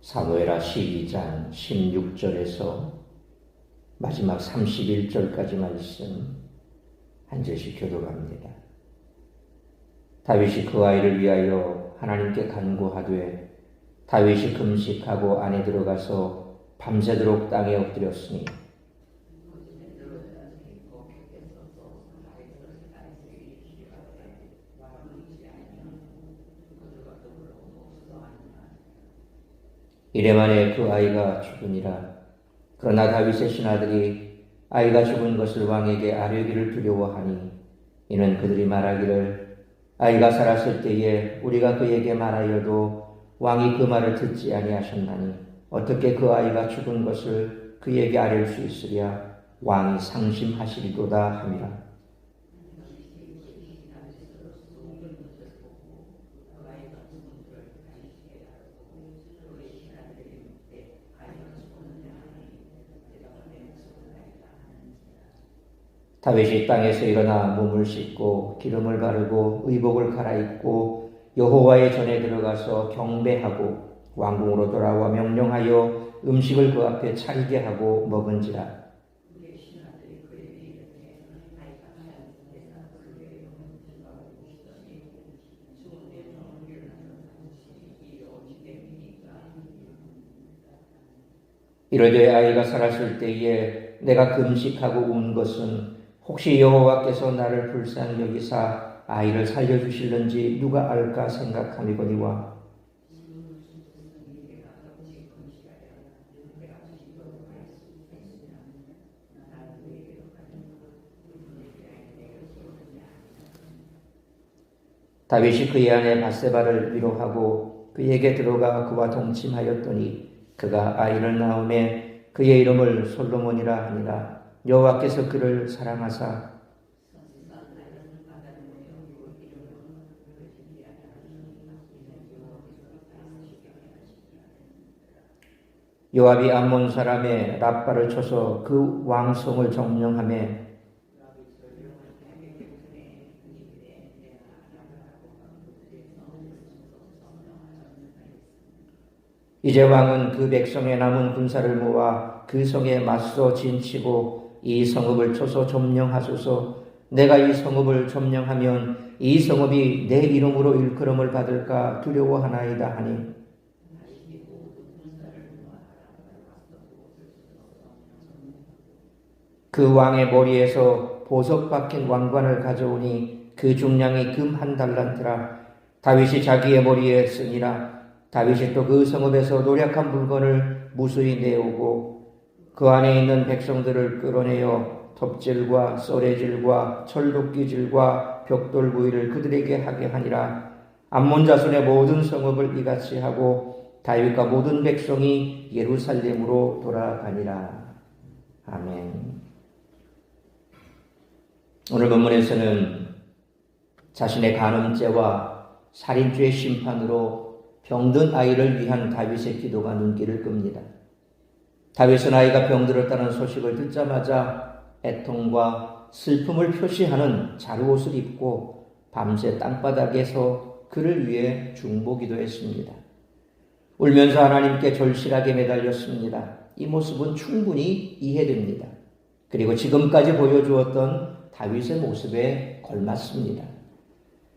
사무엘하 12장 16절에서 마지막 31절까지 말씀 한 절씩 교독합니다. 다윗이 그 아이를 위하여 하나님께 간구하되 다윗이 금식하고 안에 들어가서 밤새도록 땅에 엎드렸으니 이래 만에 그 아이가 죽으니라. 그러나 다윗의 신하들이 아이가 죽은 것을 왕에게 아뢰기를 두려워하니 이는 그들이 말하기를 아이가 살았을 때에 우리가 그에게 말하여도 왕이 그 말을 듣지 아니하셨나니 어떻게 그 아이가 죽은 것을 그에게 아뢰 수 있으랴. 왕이 상심하시리로다 함이라. 다윗이 땅에서 일어나 몸을 씻고 기름을 바르고 의복을 갈아입고 여호와의 전에 들어가서 경배하고 왕궁으로 돌아와 명령하여 음식을 그 앞에 차리게 하고 먹은지라. 이르되 아이가 살았을 때에 내가 금식하고 운 것은 혹시 여호와께서 나를 불쌍히 여기사 아이를 살려주실는지 누가 알까 생각함이거니와 다윗이 그의 아내 밧세바를 위로하고 그에게 들어가 그와 동침하였더니 그가 아이를 낳음에 그의 이름을 솔로몬이라 하니라. 여호와께서 그를 사랑하사 요압이 암몬 사람의 랍바를 쳐서 그 왕성을 점령하며 이제 왕은 그 백성의 남은 군사를 모아 그 성에 맞서 진치고 이 성읍을 쳐서 점령하소서. 내가 이 성읍을 점령하면 이 성읍이 내 이름으로 일컬음을 받을까 두려워하나이다 하니 그 왕의 머리에서 보석 박힌 왕관을 가져오니 그 중량이 금 한 달란트라. 다윗이 자기의 머리에 쓰니라. 다윗이 또 그 성읍에서 노략한 물건을 무수히 내오고 그 안에 있는 백성들을 끌어내어 톱질과 썰애질과 철도끼질과 벽돌구이를 그들에게 하게 하니라. 암몬 자손의 모든 성읍을 이같이 하고 다윗과 모든 백성이 예루살렘으로 돌아가니라. 아멘. 오늘 본문에서는 자신의 간음죄와 살인죄의 심판으로 병든 아이를 위한 다윗의 기도가 눈길을 끕니다. 다윗은 아이가 병들었다는 소식을 듣자마자 애통과 슬픔을 표시하는 자루옷을 입고 밤새 땅바닥에서 그를 위해 중보기도했습니다. 울면서 하나님께 절실하게 매달렸습니다. 이 모습은 충분히 이해됩니다. 그리고 지금까지 보여주었던 다윗의 모습에 걸맞습니다.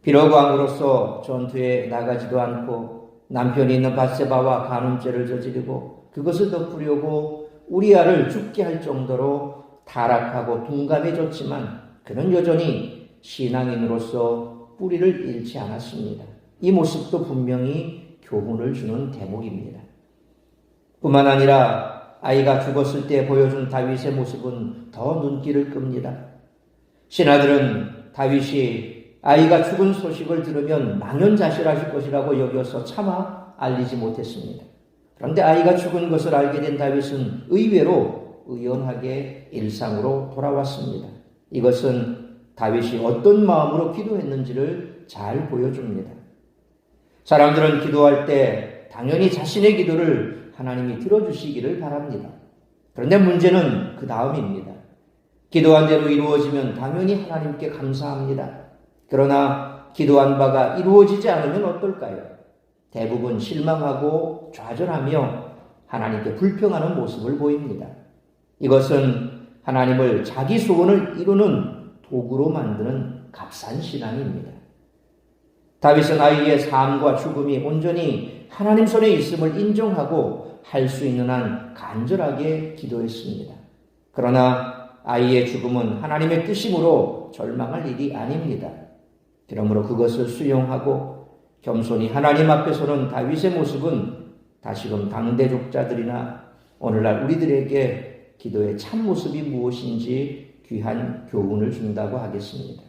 비록 왕으로서 전투에 나가지도 않고 남편이 있는 밧세바와 간음죄를 저지르고 그것을 덮으려고 우리아를 죽게 할 정도로 타락하고 둔감해졌지만 그는 여전히 신앙인으로서 뿌리를 잃지 않았습니다. 이 모습도 분명히 교훈을 주는 대목입니다. 뿐만 아니라 아이가 죽었을 때 보여준 다윗의 모습은 더 눈길을 끕니다. 신하들은 다윗이 아이가 죽은 소식을 들으면 망연자실하실 것이라고 여겨서 차마 알리지 못했습니다. 그런데 아이가 죽은 것을 알게 된 다윗은 의외로 의연하게 일상으로 돌아왔습니다. 이것은 다윗이 어떤 마음으로 기도했는지를 잘 보여줍니다. 사람들은 기도할 때 당연히 자신의 기도를 하나님이 들어주시기를 바랍니다. 그런데 문제는 그 다음입니다. 기도한 대로 이루어지면 당연히 하나님께 감사합니다. 그러나 기도한 바가 이루어지지 않으면 어떨까요? 대부분 실망하고 좌절하며 하나님께 불평하는 모습을 보입니다. 이것은 하나님을 자기 소원을 이루는 도구로 만드는 값싼 신앙입니다. 다윗은 아이의 삶과 죽음이 온전히 하나님 손에 있음을 인정하고 할 수 있는 한 간절하게 기도했습니다. 그러나 아이의 죽음은 하나님의 뜻이므로 절망할 일이 아닙니다. 그러므로 그것을 수용하고 겸손히 하나님 앞에 서는 다윗의 모습은 다시금 당대족자들이나 오늘날 우리들에게 기도의 참모습이 무엇인지 귀한 교훈을 준다고 하겠습니다.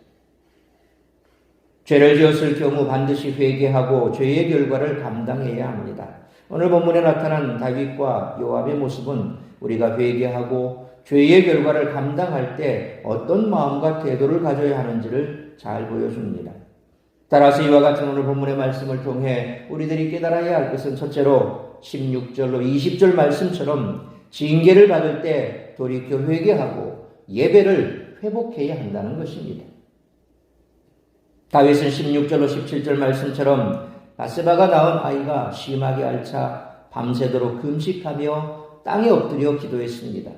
죄를 지었을 경우 반드시 회개하고 죄의 결과를 감당해야 합니다. 오늘 본문에 나타난 다윗과 요압의 모습은 우리가 회개하고 죄의 결과를 감당할 때 어떤 마음과 태도를 가져야 하는지를 잘 보여줍니다. 따라서 이와 같은 오늘 본문의 말씀을 통해 우리들이 깨달아야 할 것은 첫째로 16절로 20절 말씀처럼 징계를 받을 때 돌이켜 회개하고 예배를 회복해야 한다는 것입니다. 다윗은 16절로 17절 말씀처럼 바세바가 낳은 아이가 심하게 앓자 밤새도록 금식하며 땅에 엎드려 기도했습니다.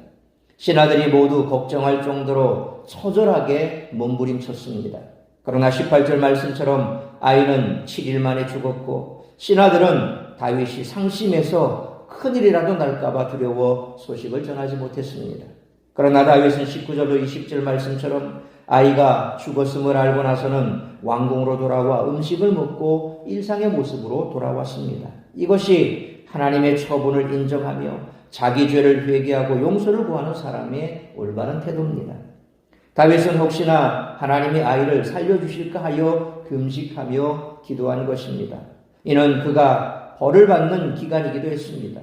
신하들이 모두 걱정할 정도로 처절하게 몸부림쳤습니다. 그러나 18절 말씀처럼 아이는 7일 만에 죽었고 신하들은 다윗이 상심해서 큰일이라도 날까봐 두려워 소식을 전하지 못했습니다. 그러나 다윗은 19절로 20절 말씀처럼 아이가 죽었음을 알고 나서는 왕궁으로 돌아와 음식을 먹고 일상의 모습으로 돌아왔습니다. 이것이 하나님의 처분을 인정하며 자기 죄를 회개하고 용서를 구하는 사람의 올바른 태도입니다. 다윗은 혹시나 하나님이 아이를 살려주실까 하여 금식하며 기도한 것입니다. 이는 그가 벌을 받는 기간이기도 했습니다.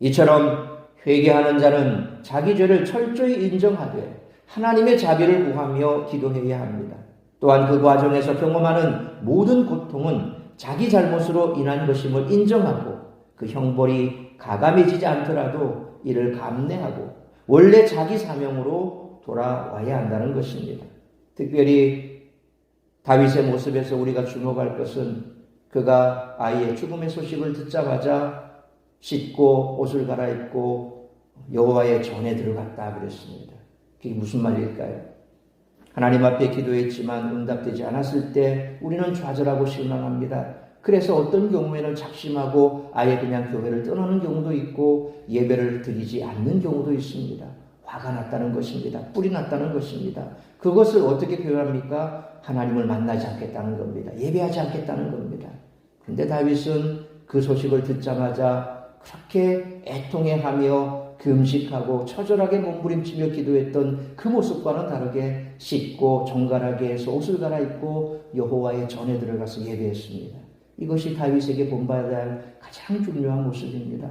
이처럼 회개하는 자는 자기 죄를 철저히 인정하되 하나님의 자비를 구하며 기도해야 합니다. 또한 그 과정에서 경험하는 모든 고통은 자기 잘못으로 인한 것임을 인정하고 그 형벌이 가감해지지 않더라도 이를 감내하고 원래 자기 사명으로 돌아와야 한다는 것입니다. 특별히 다윗의 모습에서 우리가 주목할 것은 그가 아이의 죽음의 소식을 듣자마자 씻고 옷을 갈아입고 여호와의 전에 들어갔다 그랬습니다. 그게 무슨 말일까요? 하나님 앞에 기도했지만 응답되지 않았을 때 우리는 좌절하고 실망합니다. 그래서 어떤 경우에는 작심하고 아예 그냥 교회를 떠나는 경우도 있고 예배를 드리지 않는 경우도 있습니다. 화가 났다는 것입니다. 뿔이 났다는 것입니다. 그것을 어떻게 표현합니까? 하나님을 만나지 않겠다는 겁니다. 예배하지 않겠다는 겁니다. 그런데 다윗은 그 소식을 듣자마자 그렇게 애통해하며 금식하고 처절하게 몸부림치며 기도했던 그 모습과는 다르게 씻고 정갈하게 해서 옷을 갈아입고 여호와의 전에 들어가서 예배했습니다. 이것이 다윗에게 본받아야 할 가장 중요한 모습입니다.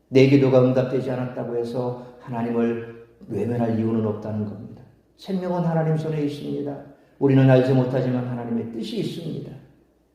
내 기도가 응답되지 않았다고 해서 하나님을 외면할 이유는 없다는 겁니다. 생명은 하나님 손에 있습니다. 우리는 알지 못하지만 하나님의 뜻이 있습니다.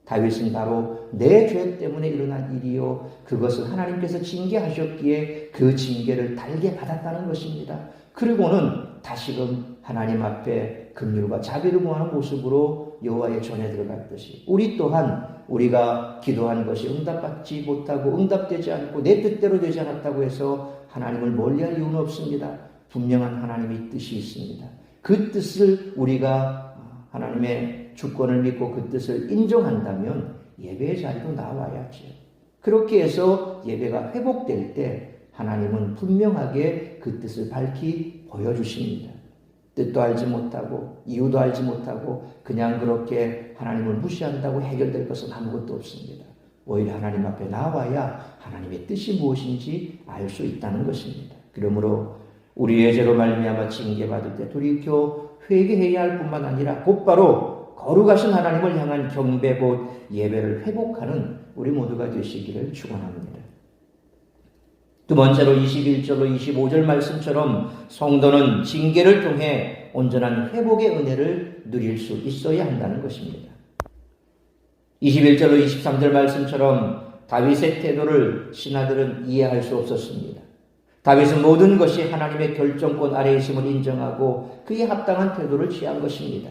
다윗은 바로 내 죄 때문에 일어난 일이요 그것을 하나님께서 징계하셨기에 그 징계를 달게 받았다는 것입니다. 그리고는 다시금 하나님 앞에 긍휼과 자비를 구하는 모습으로 여호와의 전에 들어갔듯이 우리 또한 우리가 기도한 것이 응답받지 못하고 응답되지 않고 내 뜻대로 되지 않았다고 해서 하나님을 멀리할 이유는 없습니다. 분명한 하나님의 뜻이 있습니다. 그 뜻을 우리가 하나님의 주권을 믿고 그 뜻을 인정한다면 예배의 자리로 나와야죠. 그렇게 해서 예배가 회복될 때 하나님은 분명하게 그 뜻을 밝히 보여주십니다. 뜻도 알지 못하고 이유도 알지 못하고 그냥 그렇게 하나님을 무시한다고 해결될 것은 아무것도 없습니다. 오히려 하나님 앞에 나와야 하나님의 뜻이 무엇인지 알 수 있다는 것입니다. 그러므로 우리의 죄로 말미암아 징계받을 때 돌이켜 회개해야 할 뿐만 아니라 곧바로 거룩하신 하나님을 향한 경배 곧 예배를 회복하는 우리 모두가 되시기를 축원합니다. 두 번째로 21절로 25절 말씀처럼 성도는 징계를 통해 온전한 회복의 은혜를 누릴 수 있어야 한다는 것입니다. 21절로 23절 말씀처럼 다윗의 태도를 신하들은 이해할 수 없었습니다. 다윗은 모든 것이 하나님의 결정권 아래에 있음을 인정하고 그에 합당한 태도를 취한 것입니다.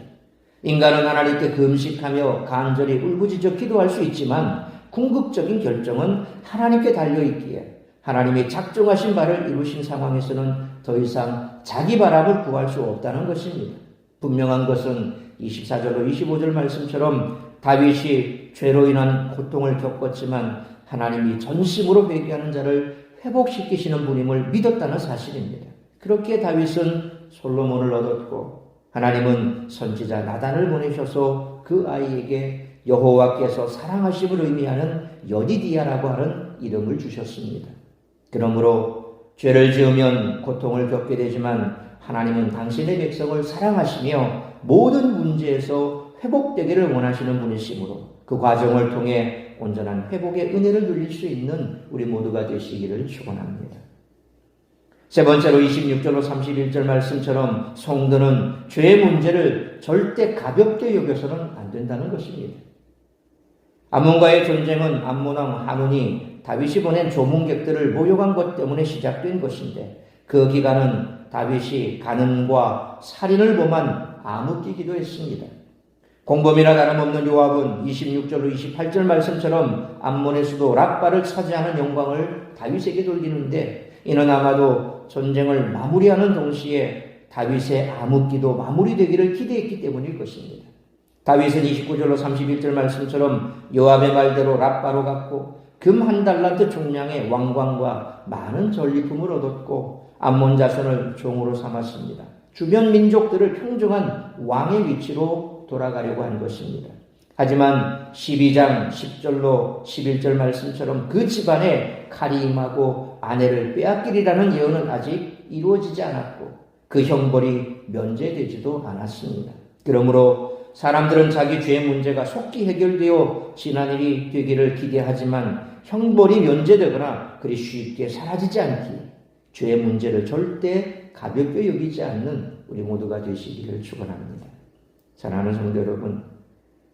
인간은 하나님께 금식하며 간절히 울부짖어 기도할 수 있지만 궁극적인 결정은 하나님께 달려있기에 하나님이 작정하신 바를 이루신 상황에서는 더 이상 자기 바람을 구할 수 없다는 것입니다. 분명한 것은 24절로 25절 말씀처럼 다윗이 죄로 인한 고통을 겪었지만 하나님이 전심으로 회개하는 자를 회복시키시는 분임을 믿었다는 사실입니다. 그렇기에 다윗은 솔로몬을 얻었고 하나님은 선지자 나단을 보내셔서 그 아이에게 여호와께서 사랑하심을 의미하는 여디디아라고 하는 이름을 주셨습니다. 그러므로 죄를 지으면 고통을 겪게 되지만 하나님은 당신의 백성을 사랑하시며 모든 문제에서 회복되기를 원하시는 분이시므로 그 과정을 통해 온전한 회복의 은혜를 누릴 수 있는 우리 모두가 되시기를 축원합니다. 세 번째로 26절로 31절 말씀처럼 성도는 죄의 문제를 절대 가볍게 여겨서는 안 된다는 것입니다. 암몬과의 전쟁은 암몬왕 한운이 다윗이 보낸 조문객들을 모욕한 것 때문에 시작된 것인데 그 기간은 다윗이 간음과 살인을 범한 암흑기기도 했습니다. 공범이나 다름없는 요압은 26절로 28절 말씀처럼 암몬의 수도 랍바를 차지하는 영광을 다윗에게 돌리는데 이는 아마도 전쟁을 마무리하는 동시에 다윗의 암흑기도 마무리되기를 기대했기 때문일 것입니다. 다윗은 29절로 31절 말씀처럼 요압의 말대로 랍바로 갔고 금 1달란트 중량의 왕관과 많은 전리품을 얻었고 암몬 자손을 종으로 삼았습니다. 주변 민족들을 평정한 왕의 위치로 돌아가려고 한 것입니다. 하지만 12장 10절로 11절 말씀처럼 그 집안에 칼이 임하고 아내를 빼앗기리라는 예언은 아직 이루어지지 않았고 그 형벌이 면제되지도 않았습니다. 그러므로 사람들은 자기 죄의 문제가 속히 해결되어 지난 일이 되기를 기대하지만 형벌이 면제되거나 그리 쉽게 사라지지 않기에 죄의 문제를 절대 가볍게 여기지 않는 우리 모두가 되시기를 축원합니다. 사랑하는 성도 여러분,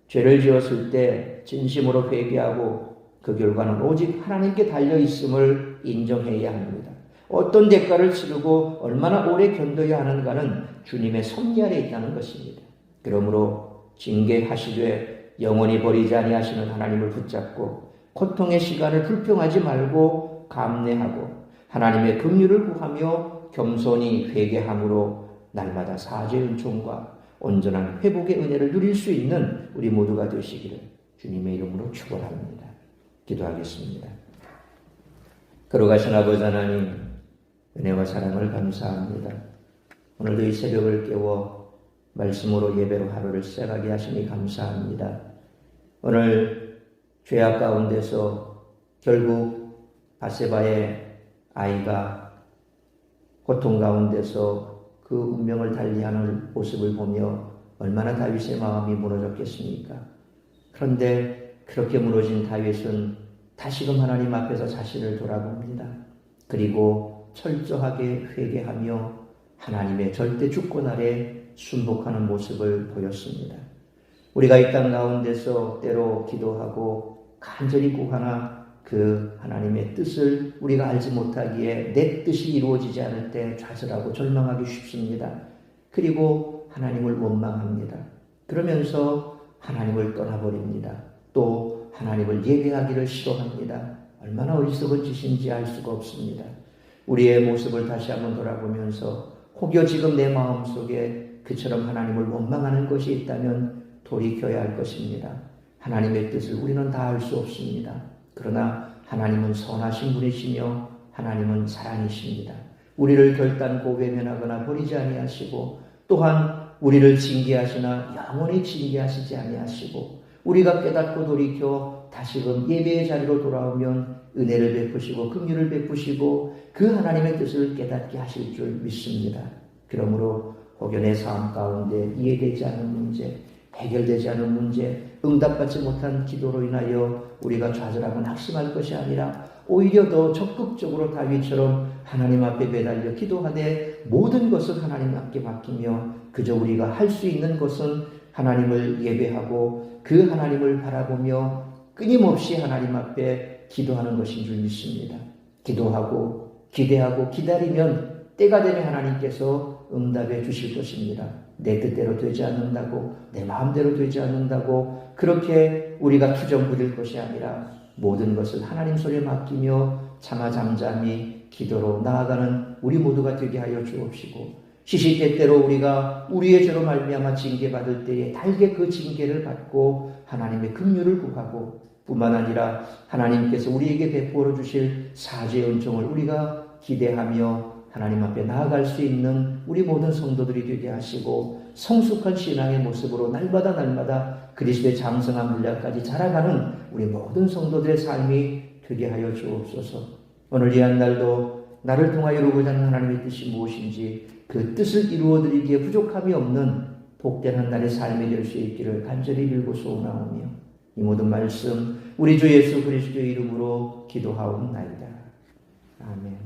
죄를 지었을 때 진심으로 회개하고 그 결과는 오직 하나님께 달려있음을 인정해야 합니다. 어떤 대가를 치르고 얼마나 오래 견뎌야 하는가는 주님의 섭리 아래 있다는 것입니다. 그러므로 징계하시되 영원히 버리지 아니하시는 하나님을 붙잡고 고통의 시간을 불평하지 말고 감내하고 하나님의 긍휼을 구하며 겸손히 회개함으로 날마다 사죄의 은총과 온전한 회복의 은혜를 누릴 수 있는 우리 모두가 되시기를 주님의 이름으로 축원합니다. 기도하겠습니다. 걸어가신 아버지 하나님, 은혜와 사랑을 감사합니다. 오늘도 이 새벽을 깨워 말씀으로 예배로 하루를 시작하게 하시니 감사합니다. 오늘 죄악 가운데서 결국 바세바의 아이가 고통 가운데서 그 운명을 달리하는 모습을 보며 얼마나 다윗의 마음이 무너졌겠습니까? 그런데 그렇게 무너진 다윗은 다시금 하나님 앞에서 자신을 돌아봅니다. 그리고 철저하게 회개하며 하나님의 절대 주권 아래 순복하는 모습을 보였습니다. 우리가 이 땅 가운데서 때로 기도하고 간절히 구하나 그 하나님의 뜻을 우리가 알지 못하기에 내 뜻이 이루어지지 않을 때 좌절하고 절망하기 쉽습니다. 그리고 하나님을 원망합니다. 그러면서 하나님을 떠나버립니다. 또 하나님을 예배하기를 싫어합니다. 얼마나 어리석은 짓인지 알 수가 없습니다. 우리의 모습을 다시 한번 돌아보면서 혹여 지금 내 마음속에 그처럼 하나님을 원망하는 것이 있다면 돌이켜야 할 것입니다. 하나님의 뜻을 우리는 다 알 수 없습니다. 그러나 하나님은 선하신 분이시며 하나님은 사랑이십니다. 우리를 결단코 외면하거나 버리지 아니하시고 또한 우리를 징계하시나 영원히 징계하시지 아니하시고 우리가 깨닫고 돌이켜 다시금 예배의 자리로 돌아오면 은혜를 베푸시고 긍휼을 베푸시고 그 하나님의 뜻을 깨닫게 하실 줄 믿습니다. 그러므로 혹여내 삶 가운데 이해되지 않는 문제, 해결되지 않은 문제, 응답받지 못한 기도로 인하여 우리가 좌절하고 낙심할 것이 아니라 오히려 더 적극적으로 다윗처럼 하나님 앞에 매달려 기도하되 모든 것을 하나님 앞에 맡기며 그저 우리가 할 수 있는 것은 하나님을 예배하고 그 하나님을 바라보며 끊임없이 하나님 앞에 기도하는 것인 줄 믿습니다. 기도하고 기대하고 기다리면 때가 되면 하나님께서 응답해 주실 것입니다. 내 뜻대로 되지 않는다고, 내 마음대로 되지 않는다고 그렇게 우리가 투정 부릴 것이 아니라 모든 것을 하나님 손에 맡기며 차마 잠잠히 기도로 나아가는 우리 모두가 되게 하여 주옵시고, 시시때때로 우리가 우리의 죄로 말미암아 징계받을 때에 달게 그 징계를 받고 하나님의 긍휼을 구하고, 뿐만 아니라 하나님께서 우리에게 베풀어 주실 사죄의 은총을 우리가 기대하며 하나님 앞에 나아갈 수 있는 우리 모든 성도들이 되게 하시고, 성숙한 신앙의 모습으로 날마다 그리스도의 장성한 분량까지 자라가는 우리 모든 성도들의 삶이 되게 하여 주옵소서. 오늘 귀한 날도 나를 통하여 이루고자 하는 하나님의 뜻이 무엇인지 그 뜻을 이루어드리기에 부족함이 없는 복된 한 날의 삶이 될 수 있기를 간절히 빌고 소원하오며, 이 모든 말씀 우리 주 예수 그리스도의 이름으로 기도하옵나이다. 아멘.